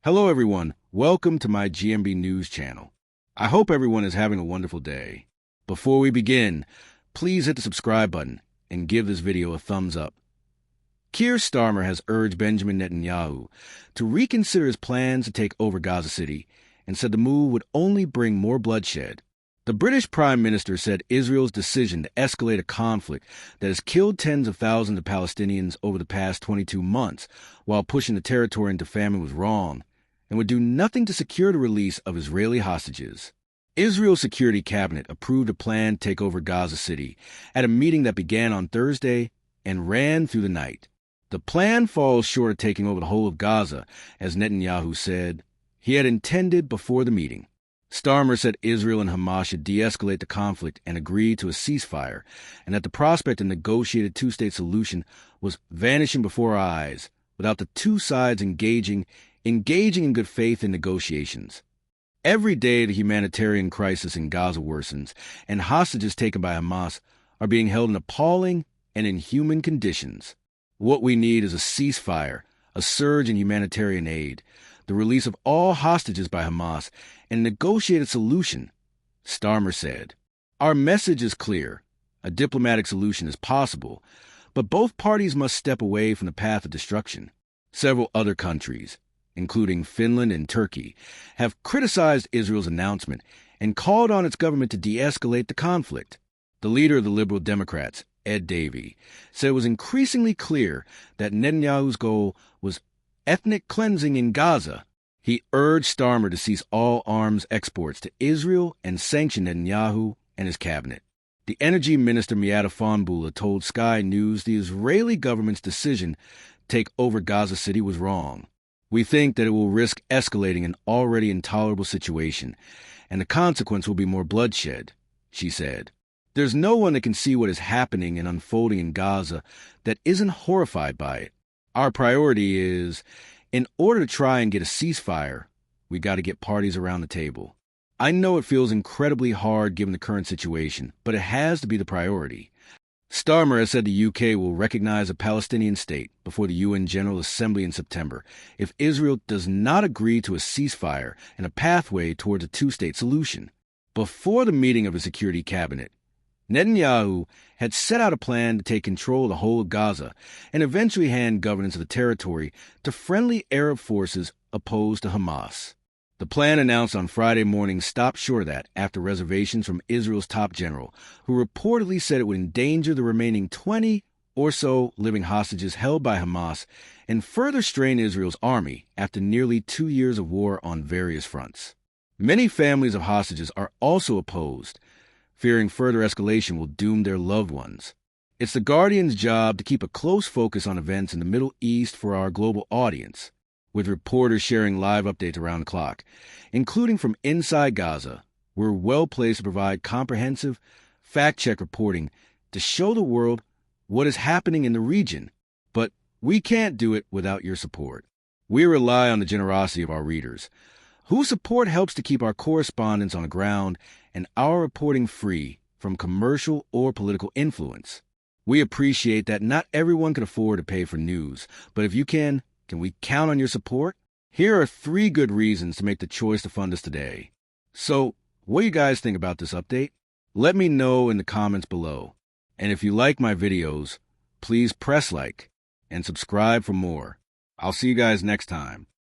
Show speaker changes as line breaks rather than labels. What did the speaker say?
Hello everyone, welcome to my GMB News channel. I hope everyone is having a wonderful day. Before we begin, please hit the subscribe button and give this video a thumbs up. Keir Starmer has urged Benjamin Netanyahu to reconsider his plans to take over Gaza City and said the move would only bring more bloodshed. The British Prime Minister said Israel's decision to escalate a conflict that has killed tens of thousands of Palestinians over the past 22 months while pushing the territory into famine was wrong and would do nothing to secure the release of Israeli hostages. Israel's Security Cabinet approved a plan to take over Gaza City at a meeting that began on Thursday and ran through the night. The plan falls short of taking over the whole of Gaza, as Netanyahu said he had intended before the meeting. Starmer said Israel and Hamas should de-escalate the conflict and agree to a ceasefire, and that the prospect of a negotiated two-state solution was vanishing before our eyes without the two sides engaging in good faith in negotiations. Every day the humanitarian crisis in Gaza worsens, and hostages taken by Hamas are being held in appalling and inhuman conditions. What we need is a ceasefire, a surge in humanitarian aid, the release of all hostages by Hamas, and a negotiated solution, Starmer said. Our message is clear. A diplomatic solution is possible, but both parties must step away from the path of destruction. Several other countries, including Finland and Turkey, have criticized Israel's announcement and called on its government to de-escalate the conflict. The leader of the Liberal Democrats, Ed Davey, said it was increasingly clear that Netanyahu's goal was ethnic cleansing in Gaza. He urged Starmer to cease all arms exports to Israel and sanction Netanyahu and his cabinet. The energy minister Miata Fonbula told Sky News the Israeli government's decision to take over Gaza City was wrong. We think that it will risk escalating an already intolerable situation, and the consequence will be more bloodshed, she said. There's no one that can see what is happening and unfolding in Gaza that isn't horrified by it. Our priority is, in order to try and get a ceasefire, we got to get parties around the table. I know it feels incredibly hard given the current situation, but it has to be the priority. Starmer has said the UK will recognize a Palestinian state before the UN General Assembly in September if Israel does not agree to a ceasefire and a pathway towards a two-state solution. Before the meeting of the Security Cabinet, Netanyahu had set out a plan to take control of the whole of Gaza and eventually hand governance of the territory to friendly Arab forces opposed to Hamas. The plan announced on Friday morning stopped short of that after reservations from Israel's top general, who reportedly said it would endanger the remaining 20 or so living hostages held by Hamas and further strain Israel's army after nearly 2 years of war on various fronts. Many families of hostages are also opposed, fearing further escalation will doom their loved ones. It's The Guardian's job to keep a close focus on events in the Middle East for our global audience, with reporters sharing live updates around the clock, including from inside Gaza. We're well placed to provide comprehensive, fact-check reporting to show the world what is happening in the region, but we can't do it without your support. We rely on the generosity of our readers, whose support helps to keep our correspondents on the ground and our reporting free from commercial or political influence. We appreciate that not everyone can afford to pay for news, but if you can we count on your support? Here are 3 good reasons to make the choice to fund us today. So, what do you guys think about this update? Let me know in the comments below. And if you like my videos, please press like and subscribe for more. I'll see you guys next time.